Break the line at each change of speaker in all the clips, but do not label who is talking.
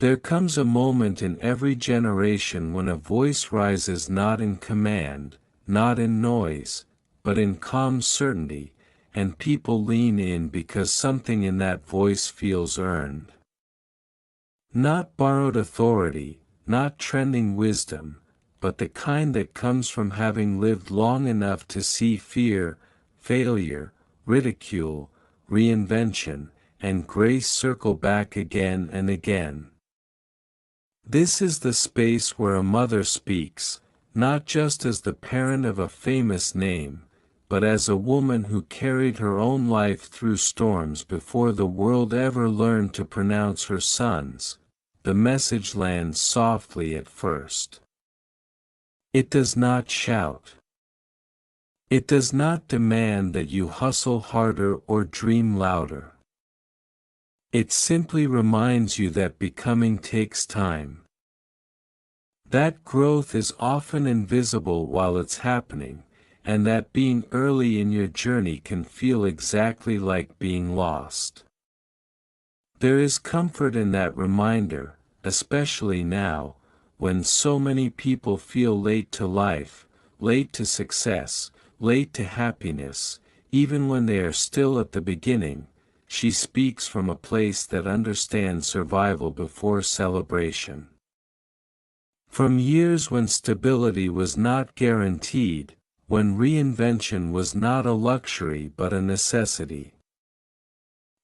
There comes a moment in every generation when a voice rises not in command, not in noise, but in calm certainty, and people lean in because something in that voice feels earned. Not borrowed authority, not trending wisdom, but the kind that comes from having lived long enough to see fear, failure, ridicule, reinvention, and grace circle back again and again. This is the space where a mother speaks, not just as the parent of a famous name, but as a woman who carried her own life through storms before the world ever learned to pronounce her sons. The message lands softly at first. It does not shout. It does not demand that you hustle harder or dream louder. It simply reminds you that becoming takes time. That growth is often invisible while it's happening, and that being early in your journey can feel exactly like being lost. There is comfort in that reminder, especially now, when so many people feel late to life, late to success, late to happiness, even when they are still at the beginning. She speaks from a place that understands survival before celebration. From years when stability was not guaranteed, when reinvention was not a luxury but a necessity.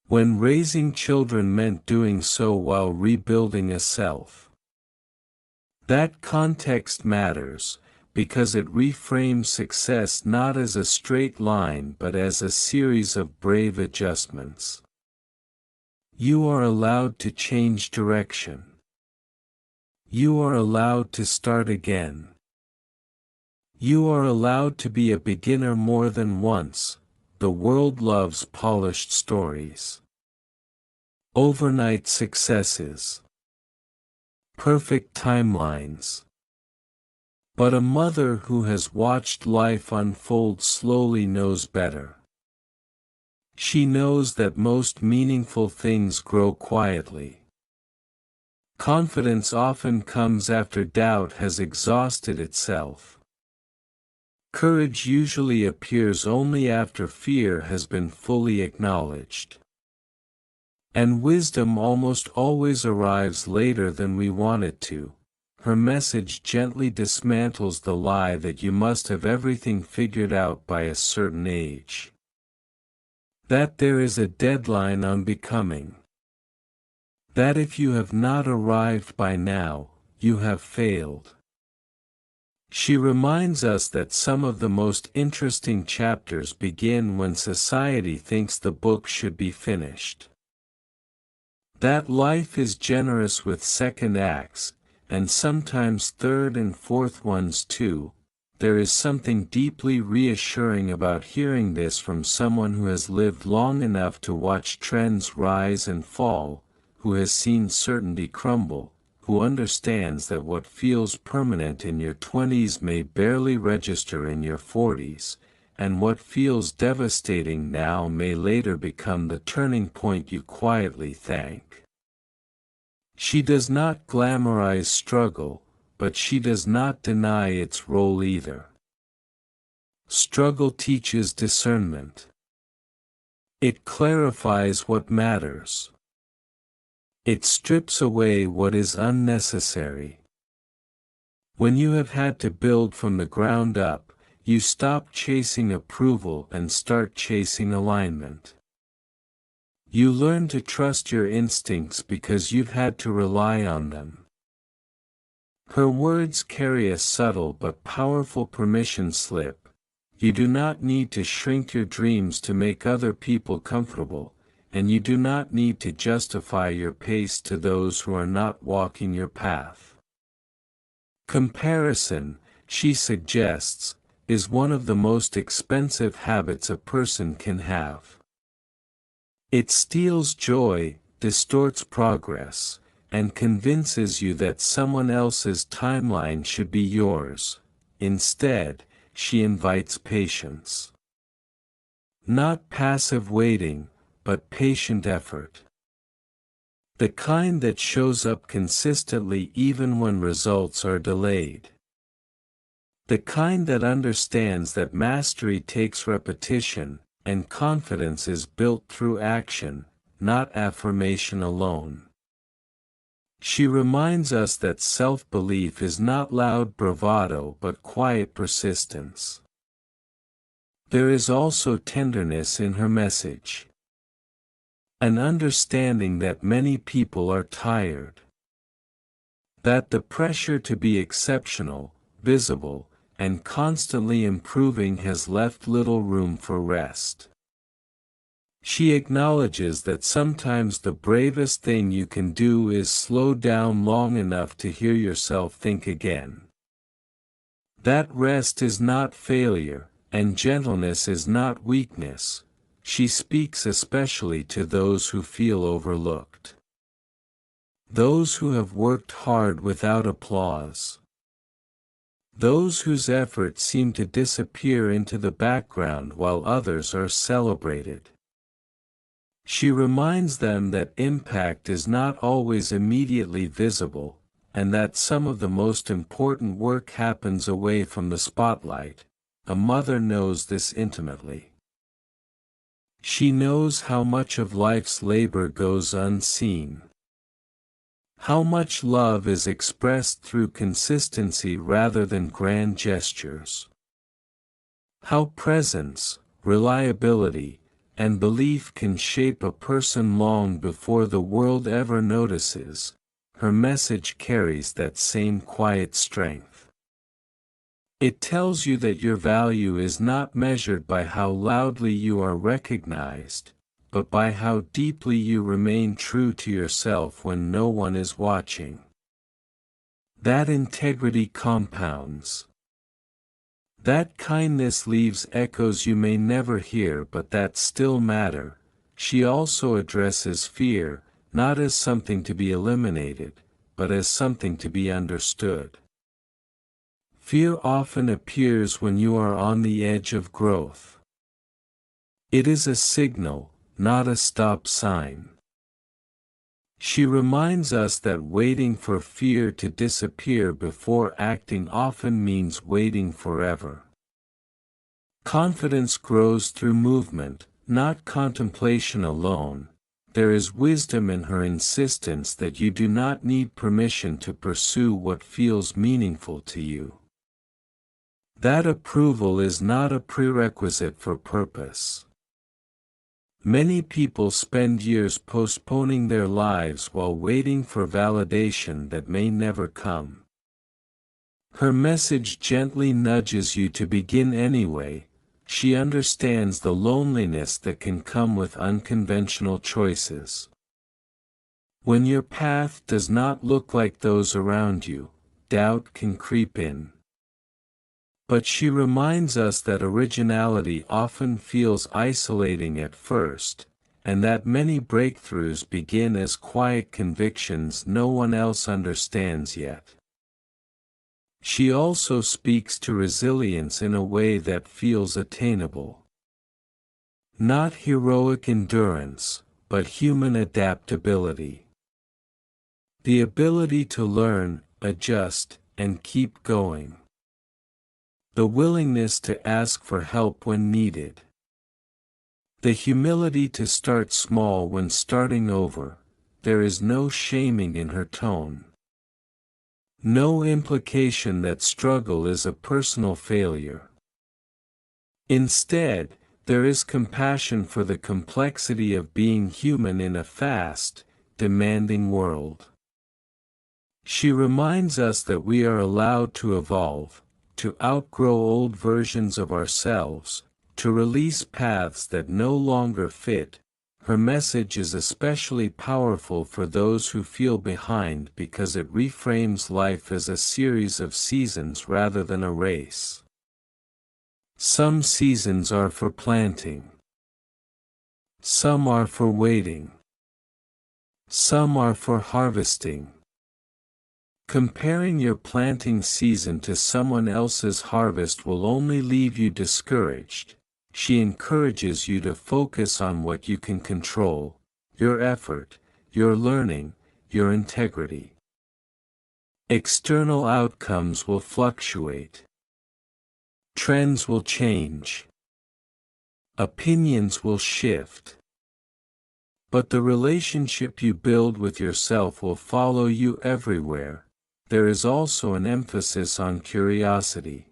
When raising children meant doing so while rebuilding a self. That context matters, because it reframes success not as a straight line but as a series of brave adjustments. You are allowed to change direction. You are allowed to start again. You are allowed to be a beginner more than once. The world loves polished stories. Overnight successes. Perfect timelines. But a mother who has watched life unfold slowly knows better. She knows that most meaningful things grow quietly. Confidence often comes after doubt has exhausted itself. Courage usually appears only after fear has been fully acknowledged. And wisdom almost always arrives later than we want it to. Her message gently dismantles the lie that you must have everything figured out by a certain age. That there is a deadline on becoming. That if you have not arrived by now, you have failed. She reminds us that some of the most interesting chapters begin when society thinks the book should be finished. That life is generous with second acts, and sometimes third and fourth ones too. There is something deeply reassuring about hearing this from someone who has lived long enough to watch trends rise and fall, who has seen certainty crumble, who understands that what feels permanent in your 20s may barely register in your 40s, and what feels devastating now may later become the turning point you quietly thank. She does not glamorize struggle, but she does not deny its role either. Struggle teaches discernment. It clarifies what matters. It strips away what is unnecessary. When you have had to build from the ground up, you stop chasing approval and start chasing alignment. You learn to trust your instincts because you've had to rely on them. Her words carry a subtle but powerful permission slip. You do not need to shrink your dreams to make other people comfortable, and you do not need to justify your pace to those who are not walking your path. Comparison, she suggests, is one of the most expensive habits a person can have. It steals joy, distorts progress, and convinces you that someone else's timeline should be yours. Instead, she invites patience. Not passive waiting, but patient effort. The kind that shows up consistently even when results are delayed. The kind that understands that mastery takes repetition, and confidence is built through action, not affirmation alone. She reminds us that self-belief is not loud bravado but quiet persistence. There is also tenderness in her message. An understanding that many people are tired. That the pressure to be exceptional, visible, and constantly improving has left little room for rest. She acknowledges that sometimes the bravest thing you can do is slow down long enough to hear yourself think again. That rest is not failure, and gentleness is not weakness. She speaks especially to those who feel overlooked. Those who have worked hard without applause. Those whose efforts seem to disappear into the background while others are celebrated. She reminds them that impact is not always immediately visible, and that some of the most important work happens away from the spotlight. A mother knows this intimately. She knows how much of life's labor goes unseen. How much love is expressed through consistency rather than grand gestures. How presence, reliability, and belief can shape a person long before the world ever notices. Her message carries that same quiet strength. It tells you that your value is not measured by how loudly you are recognized, but by how deeply you remain true to yourself when no one is watching. That integrity compounds. That kindness leaves echoes you may never hear but that still matter. She also addresses fear, not as something to be eliminated, but as something to be understood. Fear often appears when you are on the edge of growth. It is a signal, not a stop sign. She reminds us that waiting for fear to disappear before acting often means waiting forever. Confidence grows through movement, not contemplation alone. There is wisdom in her insistence that you do not need permission to pursue what feels meaningful to you. That approval is not a prerequisite for purpose. Many people spend years postponing their lives while waiting for validation that may never come. Her message gently nudges you to begin anyway. She understands the loneliness that can come with unconventional choices. When your path does not look like those around you, doubt can creep in. But she reminds us that originality often feels isolating at first, and that many breakthroughs begin as quiet convictions no one else understands yet. She also speaks to resilience in a way that feels attainable. Not heroic endurance, but human adaptability. The ability to learn, adjust, and keep going. The willingness to ask for help when needed. The humility to start small when starting over. There is no shaming in her tone. No implication that struggle is a personal failure. Instead, there is compassion for the complexity of being human in a fast, demanding world. She reminds us that we are allowed to evolve, to outgrow old versions of ourselves, to release paths that no longer fit. Her message is especially powerful for those who feel behind because it reframes life as a series of seasons rather than a race. Some seasons are for planting. Some are for waiting. Some are for harvesting. Comparing your planting season to someone else's harvest will only leave you discouraged. She encourages you to focus on what you can control, your effort, your learning, your integrity. External outcomes will fluctuate. Trends will change. Opinions will shift. But the relationship you build with yourself will follow you everywhere. There is also an emphasis on curiosity.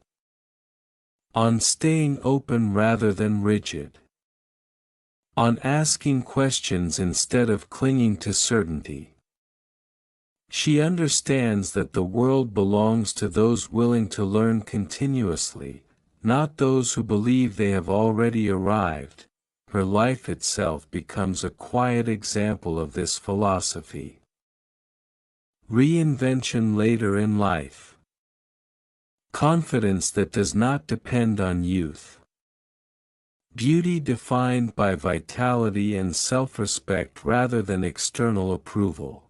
On staying open rather than rigid. On asking questions instead of clinging to certainty. She understands that the world belongs to those willing to learn continuously, not those who believe they have already arrived. Her life itself becomes a quiet example of this philosophy. Reinvention later in life. Confidence that does not depend on youth. Beauty defined by vitality and self-respect rather than external approval.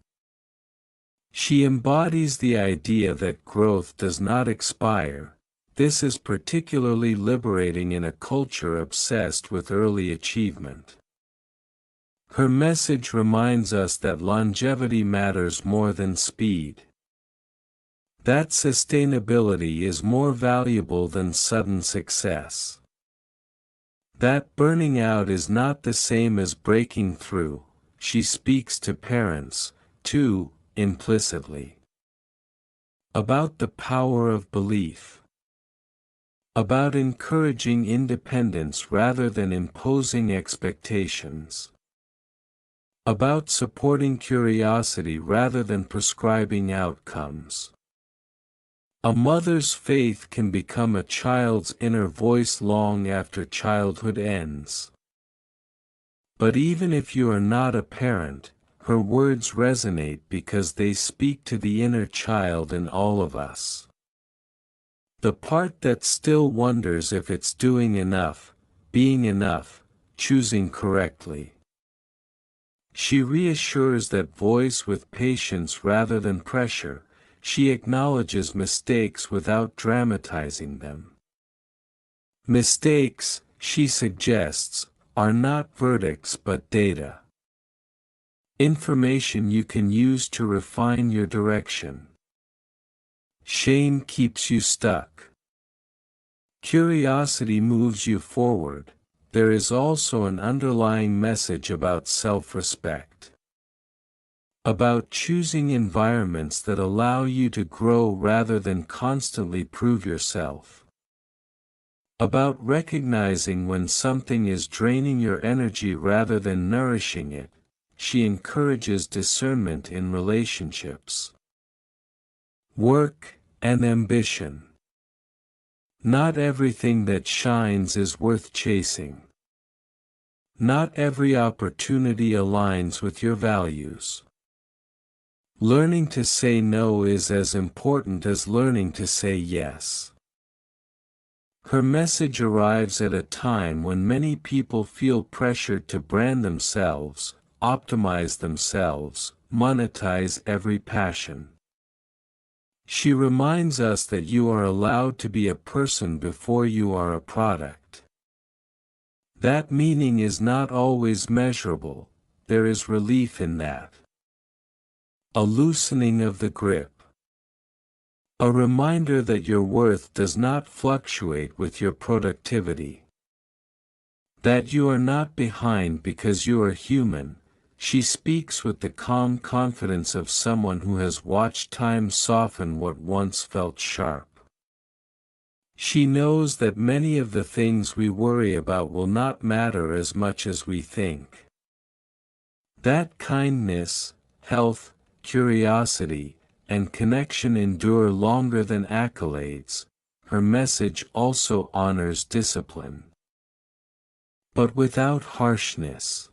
She embodies the idea that growth does not expire. This is particularly liberating in a culture obsessed with early achievement. Her message reminds us that longevity matters more than speed. That sustainability is more valuable than sudden success. That burning out is not the same as breaking through. She speaks to parents, too, implicitly. About the power of belief. About encouraging independence rather than imposing expectations. About supporting curiosity rather than prescribing outcomes. A mother's faith can become a child's inner voice long after childhood ends. But even if you are not a parent, her words resonate because they speak to the inner child in all of us. The part that still wonders if it's doing enough, being enough, choosing correctly. She reassures that voice with patience rather than pressure. She acknowledges mistakes without dramatizing them. Mistakes, she suggests, are not verdicts but data. Information you can use to refine your direction. Shame keeps you stuck. Curiosity moves you forward. There is also an underlying message about self-respect. About choosing environments that allow you to grow rather than constantly prove yourself. About recognizing when something is draining your energy rather than nourishing it. She encourages discernment in relationships. Work and ambition. Not everything that shines is worth chasing. Not every opportunity aligns with your values. Learning to say no is as important as learning to say yes. Her message arrives at a time when many people feel pressured to brand themselves, optimize themselves, monetize every passion. She reminds us that you are allowed to be a person before you are a product. That meaning is not always measurable. There is relief in that. A loosening of the grip. A reminder that your worth does not fluctuate with your productivity. That you are not behind because you are human. She speaks with the calm confidence of someone who has watched time soften what once felt sharp. She knows that many of the things we worry about will not matter as much as we think. That kindness, health, curiosity, and connection endure longer than accolades. Her message also honors discipline. But without harshness.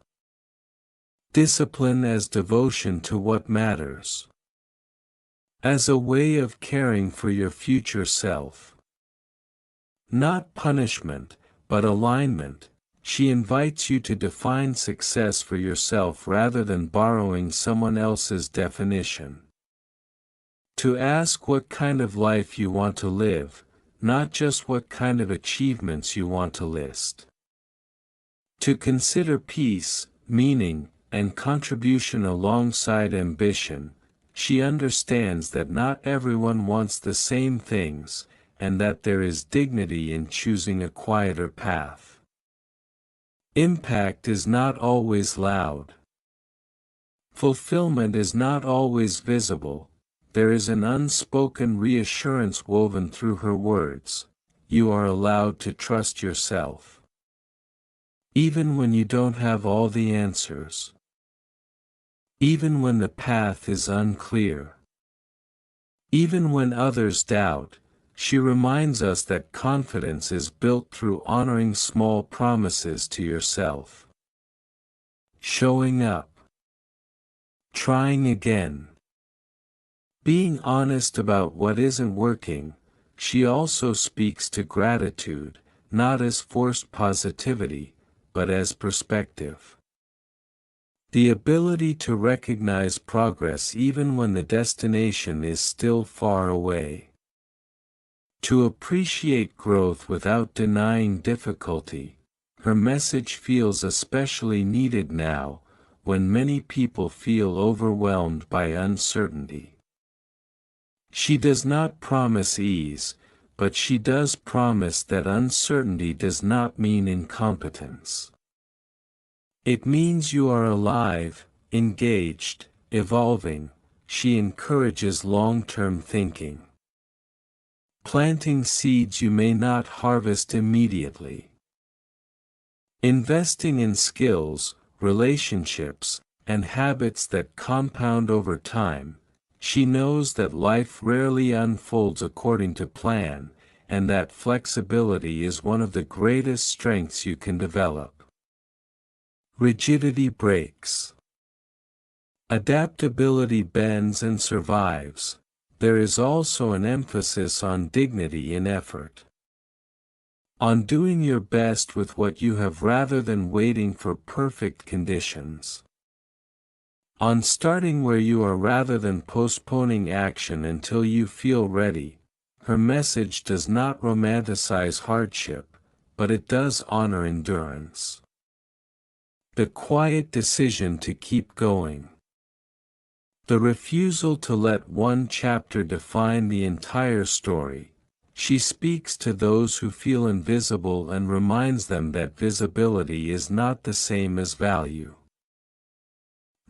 Discipline as devotion to what matters. As a way of caring for your future self. Not punishment, but alignment. She invites you to define success for yourself rather than borrowing someone else's definition. To ask what kind of life you want to live, not just what kind of achievements you want to list. To consider peace, meaning, and contribution alongside ambition, she understands that not everyone wants the same things, and that there is dignity in choosing a quieter path. Impact is not always loud. Fulfillment is not always visible. There is an unspoken reassurance woven through her words. You are allowed to trust yourself. Even when you don't have all the answers. Even when the path is unclear. Even when others doubt, she reminds us that confidence is built through honoring small promises to yourself. Showing up. Trying again. Being honest about what isn't working. She also speaks to gratitude, not as forced positivity, but as perspective. The ability to recognize progress even when the destination is still far away. To appreciate growth without denying difficulty. Her message feels especially needed now, when many people feel overwhelmed by uncertainty. She does not promise ease, but she does promise that uncertainty does not mean incompetence. It means you are alive, engaged, evolving. She encourages long-term thinking. Planting seeds you may not harvest immediately. Investing in skills, relationships, and habits that compound over time. She knows that life rarely unfolds according to plan, and that flexibility is one of the greatest strengths you can develop. Rigidity breaks. Adaptability bends and survives. There is also an emphasis on dignity in effort. On doing your best with what you have rather than waiting for perfect conditions. On starting where you are rather than postponing action until you feel ready. Her message does not romanticize hardship, but it does honor endurance. The quiet decision to keep going. The refusal to let one chapter define the entire story. She speaks to those who feel invisible and reminds them that visibility is not the same as value.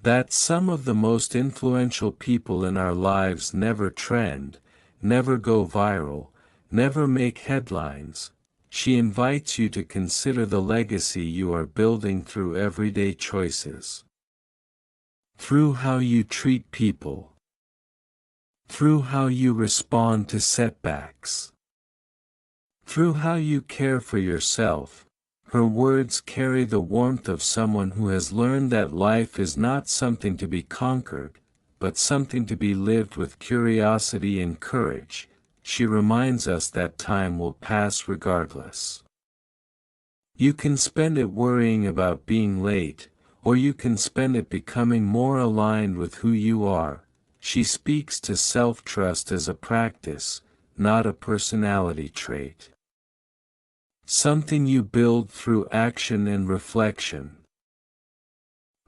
That some of the most influential people in our lives never trend, never go viral, never make headlines. She invites you to consider the legacy you are building through everyday choices. Through how you treat people. Through how you respond to setbacks. Through how you care for yourself. Her words carry the warmth of someone who has learned that life is not something to be conquered, but something to be lived with curiosity and courage. She reminds us that time will pass regardless. You can spend it worrying about being late, or you can spend it becoming more aligned with who you are. She speaks to self-trust as a practice, not a personality trait. Something you build through action and reflection.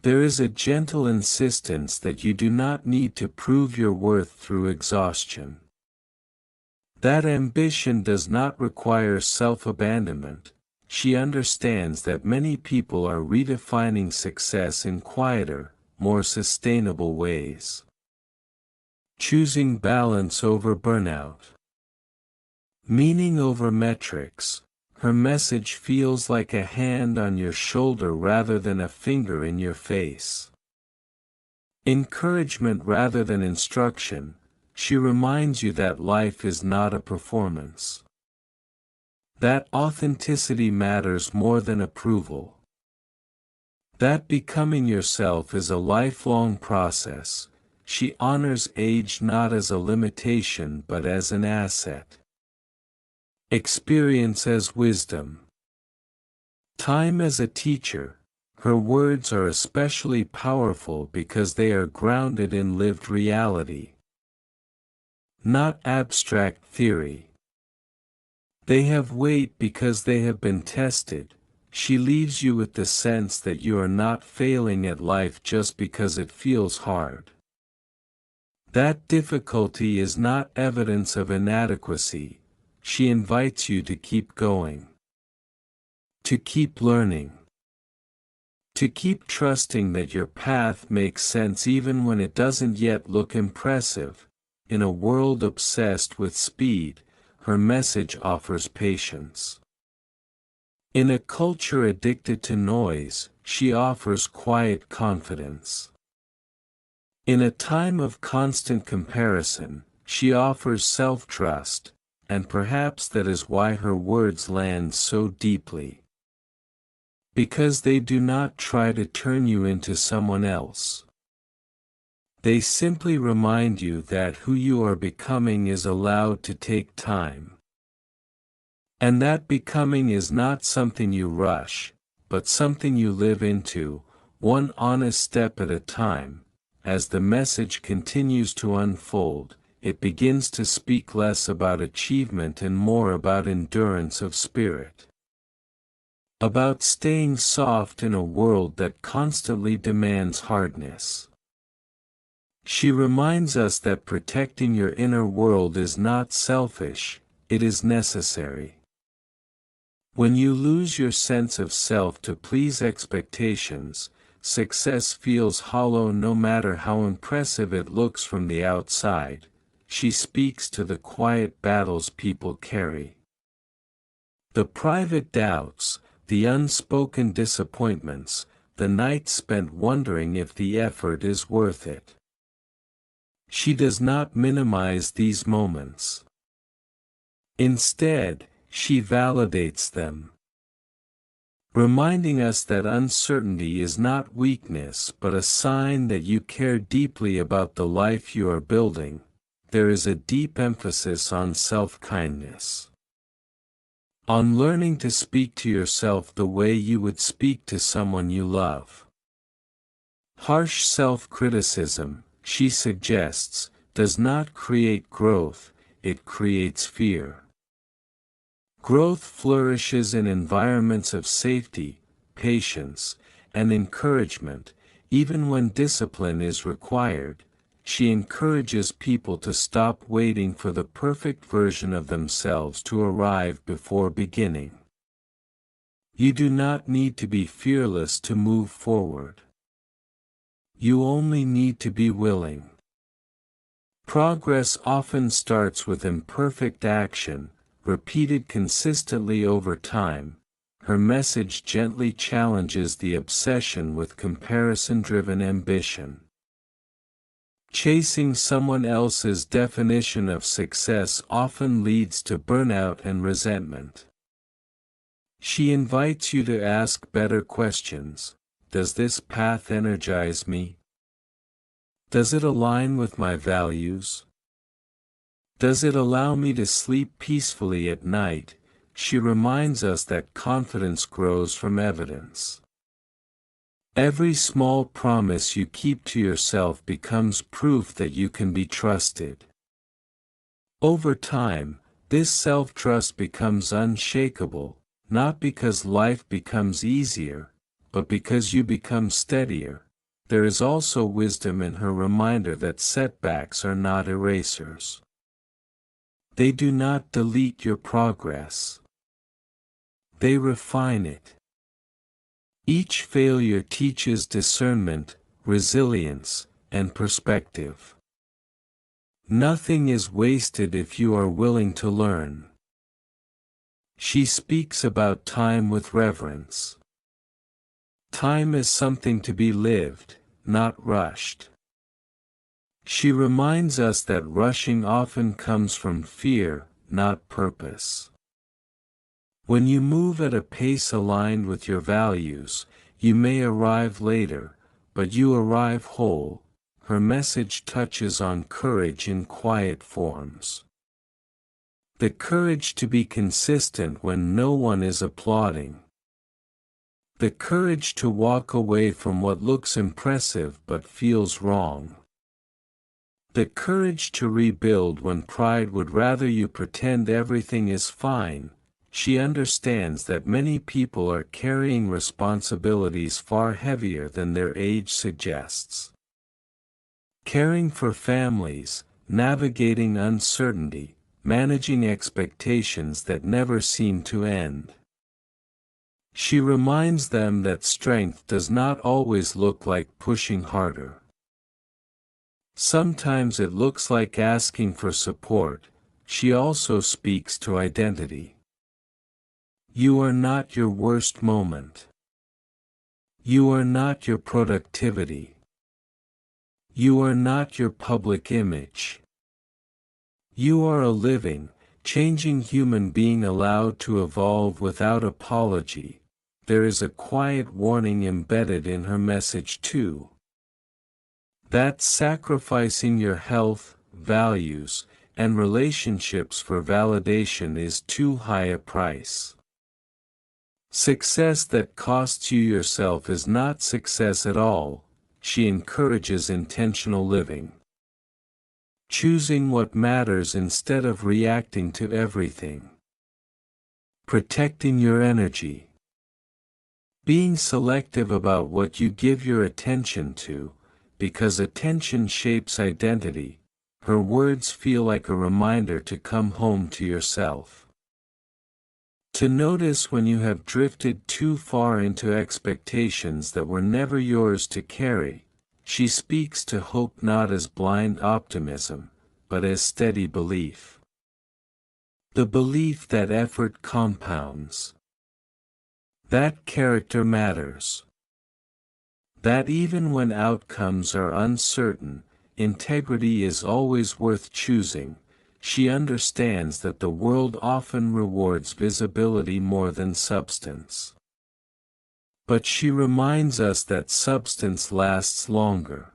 There is a gentle insistence that you do not need to prove your worth through exhaustion. That ambition does not require self-abandonment. She understands that many people are redefining success in quieter, more sustainable ways. Choosing balance over burnout. Meaning over metrics. Her message feels like a hand on your shoulder rather than a finger in your face. Encouragement rather than instruction. She reminds you that life is not a performance. That authenticity matters more than approval. That becoming yourself is a lifelong process. She honors age not as a limitation but as an asset. Experience as wisdom. Time as a teacher. Her words are especially powerful because they are grounded in lived reality. Not abstract theory. They have weight because they have been tested. She leaves you with the sense that you are not failing at life just because it feels hard. That difficulty is not evidence of inadequacy. She invites you to keep going, to keep learning, to keep trusting that your path makes sense even when it doesn't yet look impressive. In a world obsessed with speed, her message offers patience. In a culture addicted to noise, she offers quiet confidence. In a time of constant comparison, she offers self-trust, and perhaps that is why her words land so deeply. Because they do not try to turn you into someone else. They simply remind you that who you are becoming is allowed to take time. And that becoming is not something you rush, but something you live into, one honest step at a time. As the message continues to unfold, it begins to speak less about achievement and more about endurance of spirit. About staying soft in a world that constantly demands hardness. She reminds us that protecting your inner world is not selfish, it is necessary. When you lose your sense of self to please expectations, success feels hollow no matter how impressive it looks from the outside. She speaks to the quiet battles people carry. The private doubts, the unspoken disappointments, the nights spent wondering if the effort is worth it. She does not minimize these moments. Instead, she validates them. Reminding us that uncertainty is not weakness but a sign that you care deeply about the life you are building. There is a deep emphasis on self-kindness. On learning to speak to yourself the way you would speak to someone you love. Harsh self-criticism, she suggests, does not create growth, it creates fear. Growth flourishes in environments of safety, patience, and encouragement. Even when discipline is required, she encourages people to stop waiting for the perfect version of themselves to arrive before beginning. You do not need to be fearless to move forward. You only need to be willing. Progress often starts with imperfect action, repeated consistently over time. Her message gently challenges the obsession with comparison-driven ambition. Chasing someone else's definition of success often leads to burnout and resentment. She invites you to ask better questions. Does this path energize me? Does it align with my values? Does it allow me to sleep peacefully at night? She reminds us that confidence grows from evidence. Every small promise you keep to yourself becomes proof that you can be trusted. Over time, this self-trust becomes unshakable, not because life becomes easier, but because you become steadier. There is also wisdom in her reminder that setbacks are not erasers. They do not delete your progress. They refine it. Each failure teaches discernment, resilience, and perspective. Nothing is wasted if you are willing to learn. She speaks about time with reverence. Time is something to be lived, not rushed. She reminds us that rushing often comes from fear, not purpose. When you move at a pace aligned with your values, you may arrive later, but you arrive whole. Her message touches on courage in quiet forms. The courage to be consistent when no one is applauding. The courage to walk away from what looks impressive but feels wrong. The courage to rebuild when pride would rather you pretend everything is fine. she understands that many people are carrying responsibilities far heavier than their age suggests. Caring for families, navigating uncertainty, managing expectations that never seem to end. She reminds them that strength does not always look like pushing harder. Sometimes it looks like asking for support. She also speaks to identity. You are not your worst moment. You are not your productivity. You are not your public image. You are a living, changing human being allowed to evolve without apology. There is a quiet warning embedded in her message too. That sacrificing your health, values, and relationships for validation is too high a price. Success that costs you yourself is not success at all. She encourages intentional living. Choosing what matters instead of reacting to everything. Protecting your energy. Being selective about what you give your attention to, because attention shapes identity. Her words feel like a reminder to come home to yourself. To notice when you have drifted too far into expectations that were never yours to carry. She speaks to hope not as blind optimism, but as steady belief. The belief that effort compounds. That character matters. That even when outcomes are uncertain, integrity is always worth choosing. She understands that the world often rewards visibility more than substance. But she reminds us that substance lasts longer.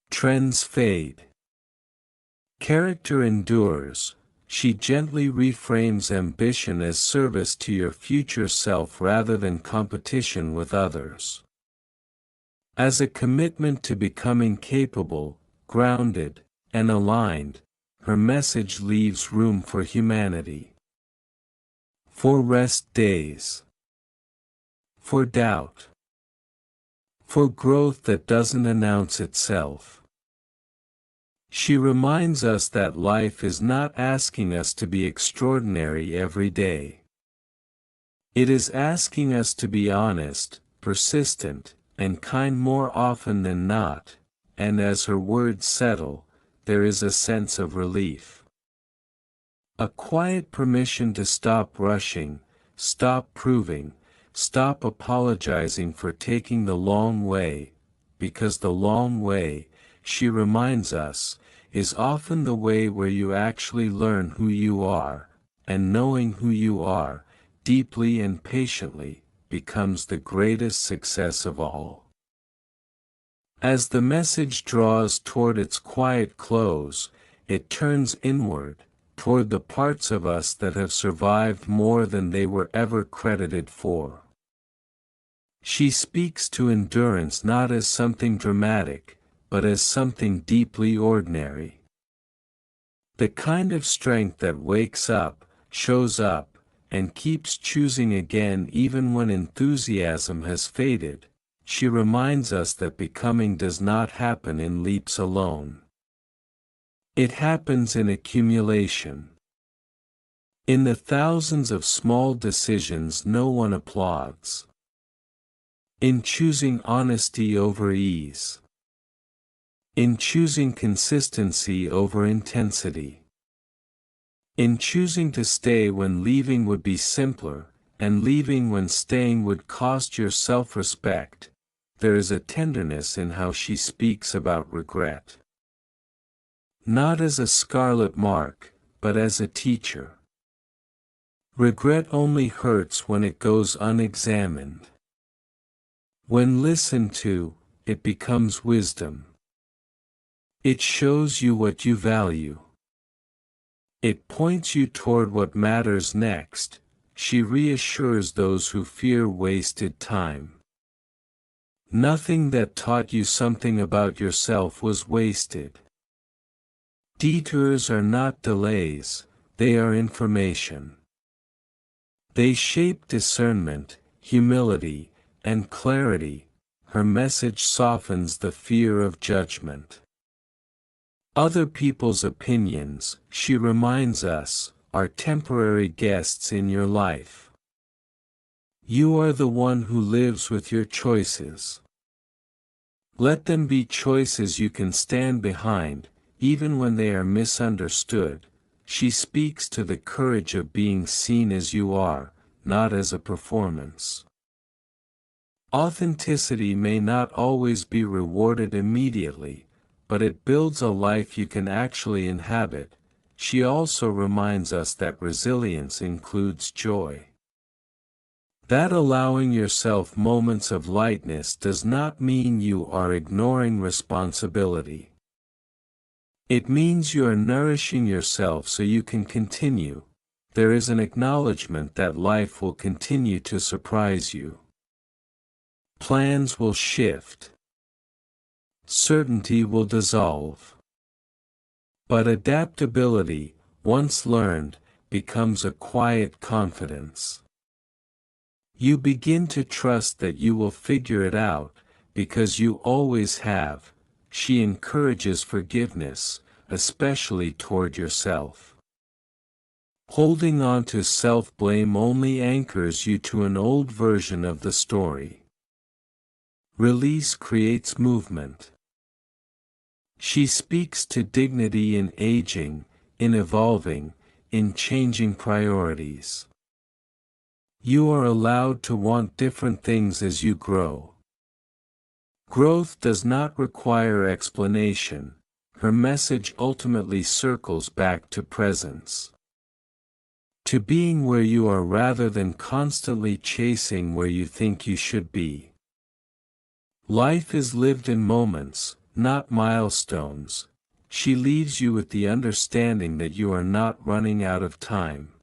Trends fade. Character endures. She gently reframes ambition as service to your future self rather than competition with others. As a commitment to becoming capable, grounded, and aligned, her message leaves room for humanity. For rest days. For doubt. For growth that doesn't announce itself. She reminds us that life is not asking us to be extraordinary every day. It is asking us to be honest, persistent, and kind more often than not, and as her words settle, there is a sense of relief. A quiet permission to stop rushing, stop proving, stop apologizing for taking the long way, because the long way, she reminds us, is often the way where you actually learn who you are, and knowing who you are, deeply and patiently, becomes the greatest success of all. As the message draws toward its quiet close, it turns inward, toward the parts of us that have survived more than they were ever credited for. She speaks to endurance not as something dramatic, but as something deeply ordinary. The kind of strength that wakes up, shows up, and keeps choosing again even when enthusiasm has faded. She reminds us that becoming does not happen in leaps alone. It happens in accumulation. In the thousands of small decisions no one applauds. In choosing honesty over ease. In choosing consistency over intensity. In choosing to stay when leaving would be simpler, and leaving when staying would cost your self-respect, there is a tenderness in how she speaks about regret. Not as a scarlet mark, but as a teacher. Regret only hurts when it goes unexamined. When listened to, it becomes wisdom. It shows you what you value. It points you toward what matters next. She reassures those who fear wasted time. Nothing that taught you something about yourself was wasted. Detours are not delays, they are information. They shape discernment, humility, and clarity. Her message softens the fear of judgment. Other people's opinions, she reminds us, are temporary guests in your life. You are the one who lives with your choices. Let them be choices you can stand behind, even when they are misunderstood. She speaks to the courage of being seen as you are, not as a performance. Authenticity may not always be rewarded immediately, but it builds a life you can actually inhabit. She also reminds us that resilience includes joy. That allowing yourself moments of lightness does not mean you are ignoring responsibility. It means you are nourishing yourself so you can continue. There is an acknowledgement that life will continue to surprise you. Plans will shift. Certainty will dissolve. But adaptability, once learned, becomes a quiet confidence. You begin to trust that you will figure it out, because you always have. She encourages forgiveness, especially toward yourself. Holding on to self-blame only anchors you to an old version of the story. Release creates movement. She speaks to dignity in aging, in evolving, in changing priorities. You are allowed to want different things as you grow. Growth does not require explanation. Her message ultimately circles back to presence. To being where you are rather than constantly chasing where you think you should be. Life is lived in moments, not milestones. She leaves you with the understanding that you are not running out of time.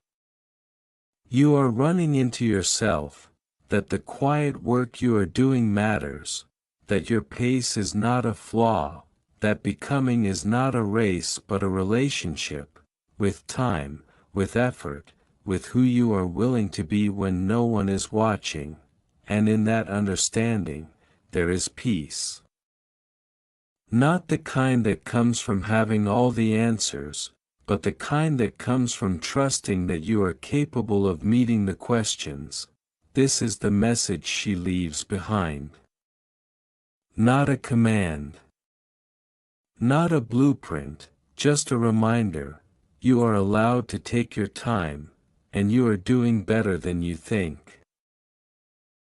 You are running into yourself, that the quiet work you are doing matters, that your pace is not a flaw, that becoming is not a race but a relationship, with time, with effort, with who you are willing to be when no one is watching, and in that understanding, there is peace. Not the kind that comes from having all the answers, but the kind that comes from trusting that you are capable of meeting the questions. This is the message she leaves behind. Not a command. Not a blueprint, just a reminder. You are allowed to take your time, and you are doing better than you think.